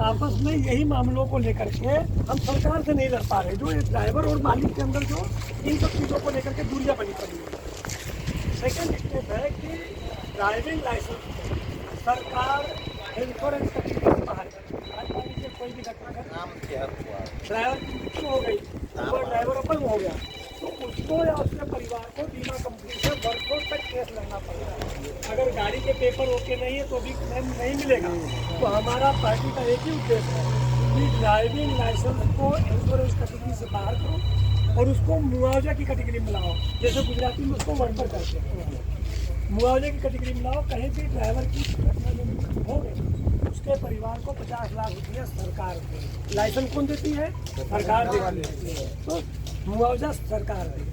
आपस में यही मामलों को लेकर के हम सरकार से नहीं लड़ पा रहे, जो ड्राइवर और मालिक के अंदर जो इन सब चीज़ों को लेकर के दूरियां बनी पड़ी है। सेकंड स्टेप है कि ड्राइविंग लाइसेंस सरकार इंश्योरेंस का चीज़ बाहर है। कोई भी घटना ड्राइवर की मृत्यु हो गई, वो ड्राइवर अपंग हो गया, तो उसको या उसके परिवार को बीमा कंपनी से वर्षों तक केस लड़ना पड़ेगा। अगर गाड़ी के पेपर ओके नहीं है तो भी क्लेम नहीं मिलेगा। तो हमारा पार्टी का एक ही उद्देश्य है कि ड्राइविंग लाइसेंस को इंश्योरेंस कैटेगरी से बाहर करो और उसको मुआवजा की कैटेगरी में लाओ। जैसे गुजराती में उसको वर्कर करते हैं, मुआवजा की कैटेगरी में लाओ। कहीं भी ड्राइवर की घटना में हो गई, उसके परिवार को 50 लाख रुपया सरकार दे। लाइसेंस कौन देती है? सरकार देती है। तो मुआवजा सरकार दे।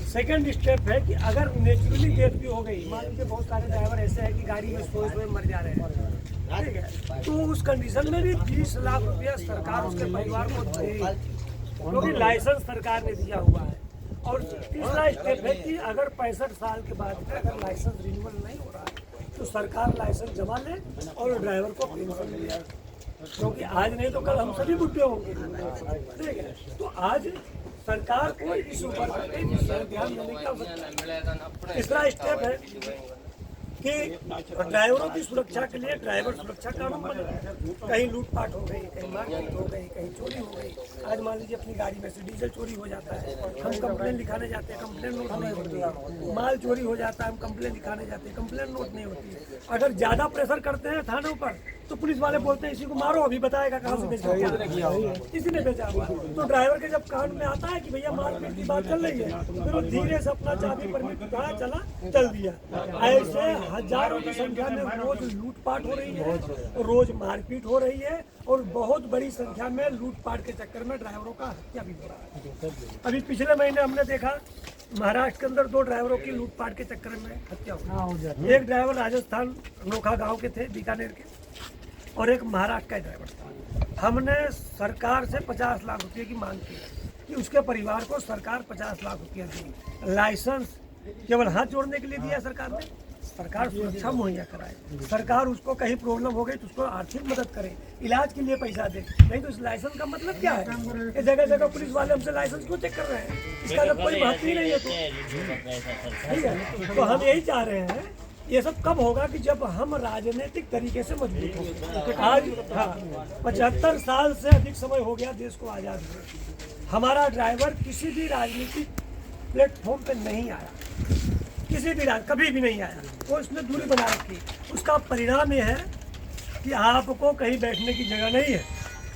सेकंड स्टेप है कि अगर नेचुरली डेथ भी हो गई, मान लीजिए बहुत सारे ड्राइवर ऐसे हैं कि गाड़ी में सोए मर जा रहे हैं, ठीक है, तो उस कंडीशन में भी 20 लाख रुपया सरकार उसके परिवार को दे, क्योंकि लाइसेंस सरकार ने दिया हुआ है। और तीसरा स्टेप है कि अगर 65 साल के बाद अगर लाइसेंस रिन्यूअल नहीं हो रहा है तो सरकार लाइसेंस जमा ले और ड्राइवर को पेंशन मिले, क्योंकि आज नहीं तो कल हम सभी बुढ़े होंगे, ठीक है। तो आज सरकार को इस ऊपर ध्यान देने की आवश्यकता है। तीसरा स्टेप है कि ड्राइवरों की सुरक्षा के लिए ड्राइवर सुरक्षा कानून बने। कहीं लूटपाट हो गई, कहीं मारपीट हो गई, कहीं चोरी हो गई। आज मान लीजिए अपनी गाड़ी में से डीजल चोरी हो जाता है, हम कंप्लेन लिखाने जाते हैं, कंप्लेन नोट नहीं होती। माल चोरी हो जाता है, हम कंप्लेन लिखाने जाते हैं, कंप्लेन नोट नहीं होती। अगर ज़्यादा प्रेशर करते हैं थानों पर तो पुलिस वाले बोलते हैं इसी को मारो, अभी बताएगा कहाँ से बेचा हुआ, किसी ने बेचा हुआ। तो ड्राइवर के जब कान में आता है कि भैया मारपीट की बात चल रही है, फिर वो धीरे से अपना चाबी परमिट उठाया, चला चल दिया। ऐसे हजारों की संख्या में रोज लूटपाट हो रही है, रोज मारपीट हो रही है और बहुत बड़ी संख्या में लूटपाट के चक्कर में ड्राइवरों का हत्या भी हो रहा है। अभी पिछले महीने हमने देखा महाराष्ट्र के अंदर 2 ड्राइवरों की लूटपाट के चक्कर में हत्या हुई। एक ड्राइवर राजस्थान नोखा गांव के थे, बीकानेर के, और एक महाराष्ट्र का ड्राइवर था। हमने सरकार से 50 लाख रुपये की मांग की कि उसके परिवार को सरकार 50 लाख रुपया देगी। लाइसेंस केवल हाथ जोड़ने के लिए दिया सरकार ने, सरकार सुरक्षा मुहैया कराए, सरकार उसको कहीं प्रॉब्लम हो गई तो उसको आर्थिक मदद करे, इलाज के लिए पैसा दे। नहीं तो इस लाइसेंस का मतलब क्या है? कि जगह जगह पुलिस वाले हमसे लाइसेंस क्यों चेक कर रहे हैं? इसका जब कोई महत्व ही नहीं है। तो ठीक है, तो हम यही चाह रहे हैं, ये सब कब होगा कि जब हम राजनीतिक तरीके से मजबूत होंगे। आज 75 साल से अधिक समय हो गया देश को आज़ाद हुए, हमारा ड्राइवर किसी भी राजनीतिक प्लेटफॉर्म पे नहीं आया, किसी भी कभी भी नहीं आया। तो इसने दूरी बना रखी। उसका परिणाम ये है कि आपको कहीं बैठने की जगह नहीं है।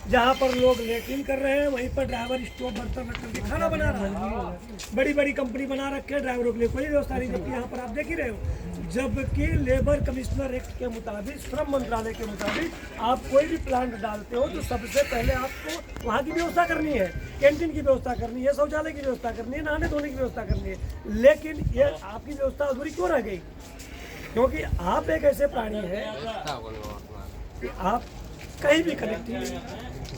जहाँ पर लोग लेटिन कर रहे हैं वहीं पर ड्राइवर स्टोव बर्तन रख करके खाना बना रहा है। बड़ी बड़ी कंपनी बना रखे हैं, ड्राइवरों के लिए कोई व्यवस्था नहीं। जबकि यहाँ पर आप देख ही रहे हो, जबकि लेबर कमिश्नर एक्ट के मुताबिक, श्रम मंत्रालय के मुताबिक, आप कोई भी प्लांट डालते हो तो सबसे पहले आपको वहाँ की व्यवस्था करनी है, कैंटीन की व्यवस्था करनी है, शौचालय की व्यवस्था करनी है, नहाने धोने की व्यवस्था करनी है। लेकिन ये आपकी व्यवस्था अधूरी क्यों रह गई? क्योंकि आप एक ऐसे प्राणी हैं कि आप कहीं भी कनेक्ट नहीं,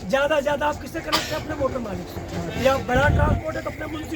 ज़्यादा आप किससे कनेक्ट हैं? अपने मोटर मालिक से, या बड़ा ट्रांसपोर्ट है तो अपने मुंशी